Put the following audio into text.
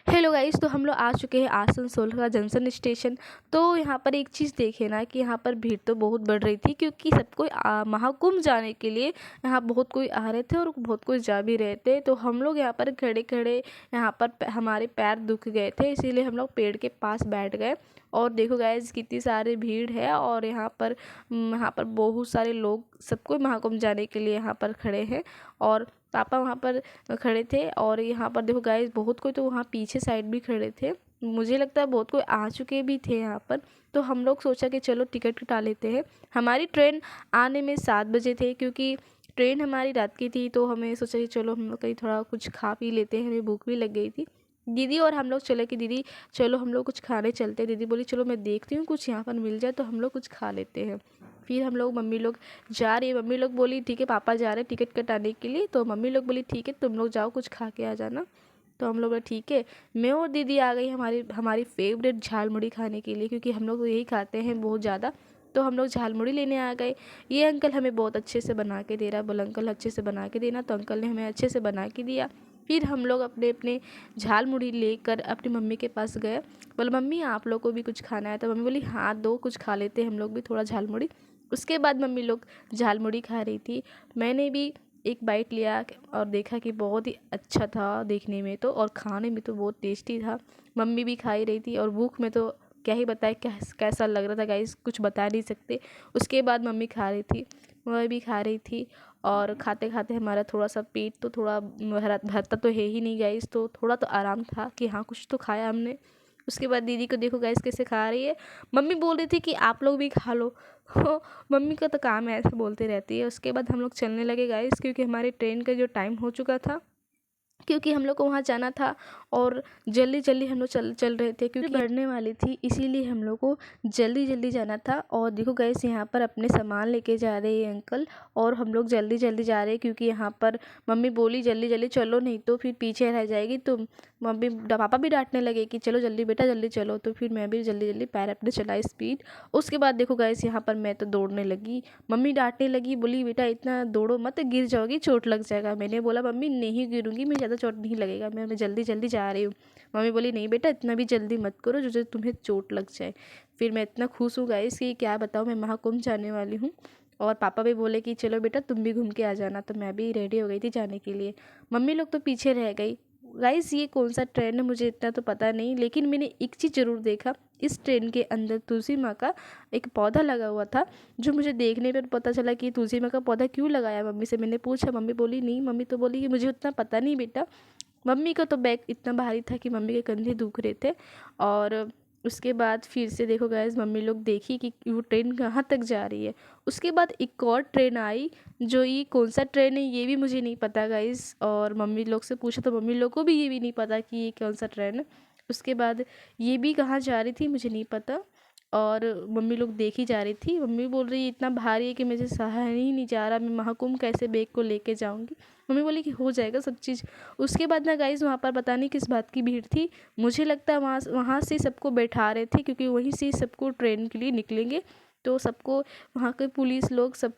Hello guys, तो हम लोग आ चुके हैं आसनसोल का जंक्शन स्टेशन। तो यहाँ पर एक चीज़ देखे ना कि यहाँ पर भीड़ तो बहुत बढ़ रही थी, क्योंकि सब कोई महाकुंभ जाने के लिए यहाँ बहुत कोई आ रहे थे और बहुत कोई जा भी रहे थे। तो हम लोग यहाँ पर खड़े खड़े यहाँ पर हमारे पैर दुख गए थे, इसीलिए हम लोग पेड़ के पास बैठ गए। और देखो गाइस कितनी सारी भीड़ है, और यहाँ पर बहुत सारे लोग, सब कोई महाकुंभ जाने के लिए यहाँ पर खड़े हैं। और पापा वहाँ पर खड़े थे। और यहाँ पर देखो गाइस बहुत कोई तो वहाँ पीछे साइड भी खड़े थे, मुझे लगता है बहुत कोई आ चुके भी थे यहाँ पर। तो हम लोग सोचा कि चलो टिकट कटा लेते हैं। हमारी ट्रेन आने में 7 बजे थे, क्योंकि ट्रेन हमारी रात की थी। तो हमें सोचा कि चलो हम लोग कहीं थोड़ा कुछ खा पी लेते हैं, हमें भूख भी लग गई थी। दीदी और हम लोग चले कि दीदी चलो हम लोग कुछ खाने चलते हैं। दीदी बोली चलो मैं देखती हूँ कुछ यहाँ पर मिल जाए तो हम लोग कुछ खा लेते हैं। फिर हम लोग मम्मी लोग जा रही है, मम्मी लोग बोली ठीक है पापा जा रहे हैं टिकट कटाने के लिए, तो मम्मी लोग बोली ठीक है तुम लोग जाओ कुछ खा के आ जाना। तो हम लोग बोले ठीक है। मैं और दीदी आ गई हमारी हमारी फेवरेट झाल मुड़ी खाने के लिए, क्योंकि हम लोग यही खाते हैं बहुत ज़्यादा। तो हम लोग झाल मुड़ी लेने आ गए। ये अंकल हमें बहुत अच्छे से बना के दे रहा, बोला अंकल अच्छे से बना के देना, तो अंकल ने हमें अच्छे से बना के दिया। फिर हम लोग अपने अपने झाल मुड़ी लेकर अपनी मम्मी के पास गए। बोले मम्मी आप लोग को भी कुछ खाना है? तो मम्मी बोली हाँ दो कुछ खा लेते हैं हम लोग भी थोड़ा झाल मुड़ी। उसके बाद मम्मी लोग झाल मुड़ी खा रही थी, मैंने भी एक बाइट लिया और देखा कि बहुत ही अच्छा था देखने में तो, और खाने में तो बहुत टेस्टी था। मम्मी भी खा ही रही थी, और भूख में तो क्या ही बताए कैसा लग रहा था गाइस, कुछ बता नहीं सकते। उसके बाद मम्मी खा रही थी, वह भी खा रही थी। और खाते खाते हमारा थोड़ा सा पेट तो थोड़ा भरता तो है ही नहीं गाइस, तो थोड़ा तो आराम था कि हाँ कुछ तो खाया हमने। उसके बाद दीदी को देखो गाइस कैसे खा रही है। मम्मी बोल रही थी कि आप लोग भी खा लो। हो, मम्मी का तो काम है ऐसे बोलते रहती है। उसके बाद हम लोग चलने लगे गाइस, क्योंकि हमारी ट्रेन का जो टाइम हो चुका था, क्योंकि हम लोग को वहाँ जाना था। और जल्दी जल्दी हम लोग चल चल रहे थे, क्योंकि बढ़ने वाली थी, इसीलिए हम लोग को जल्दी जल्दी जाना था। और देखो गाइस यहाँ पर अपने सामान लेके जा रहे हैं अंकल, और हम लोग जल्दी जल्दी जा रहे हैं, क्योंकि यहाँ पर मम्मी बोली जल्दी जल्दी चलो नहीं तो फिर पीछे रह जाएगी। तो मम्मी पापा भी डांटने लगे कि चलो जल्दी बेटा जल्दी चलो। तो फिर मैं भी जल्दी जल्दी पैर अपने चलाई स्पीड। उसके बाद देखो गाइस यहाँ पर मैं तो दौड़ने लगी, मम्मी डांटने लगी, बोली बेटा इतना दौड़ो मत गिर जाओगी चोट लग जाएगा। मैंने बोला मम्मी नहीं गिरूंगी मैं, ज़्यादा चोट नहीं लगेगा, मैं जल्दी जल्दी जा रही हूँ। मम्मी बोली नहीं बेटा इतना भी जल्दी मत करो जो जो तुम्हें चोट लग जाए। फिर मैं इतना खुश हूँ गाइस कि क्या बताऊँ, मैं महाकुंभ जाने वाली हूँ। और पापा भी बोले कि चलो बेटा तुम भी घूम के आ जाना, तो मैं भी रेडी हो गई थी जाने के लिए। मम्मी लोग तो पीछे रह गई। गाइस ये कौन सा ट्रेन है मुझे इतना तो पता नहीं, लेकिन मैंने एक चीज़ ज़रूर देखा, इस ट्रेन के अंदर तुलसी माँ का एक पौधा लगा हुआ था, जो मुझे देखने पर पता चला कि तुलसी माँ का पौधा क्यों लगाया। मम्मी से मैंने पूछा, मम्मी बोली नहीं, मम्मी तो बोली कि मुझे उतना पता नहीं बेटा। मम्मी का तो बैग इतना भारी था कि मम्मी के कंधे दुख रहे थे। और उसके बाद फिर से देखो गाइस मम्मी लोग देखी कि वो ट्रेन कहाँ तक जा रही है। उसके बाद एक और ट्रेन आई, जो ये कौन सा ट्रेन है ये भी मुझे नहीं पता गाइस। और मम्मी लोग से पूछा तो मम्मी लोग को भी ये भी नहीं पता कि ये कौन सा ट्रेन है। उसके बाद ये भी कहाँ जा रही थी मुझे नहीं पता। और मम्मी लोग देखी जा रही थी, मम्मी बोल रही है इतना भारी है कि मुझे सहा ही नहीं जा रहा, मैं महाकुंभ कैसे बैग को लेके जाऊंगी। मम्मी बोली कि हो जाएगा सब चीज़। उसके बाद ना गाइस वहाँ पर पता नहीं किस बात की भीड़ थी, मुझे लगता है वहाँ से सबको बैठा रहे थे, क्योंकि वहीं से सबको ट्रेन के लिए निकलेंगे। तो सबको वहाँ के पुलिस लोग सब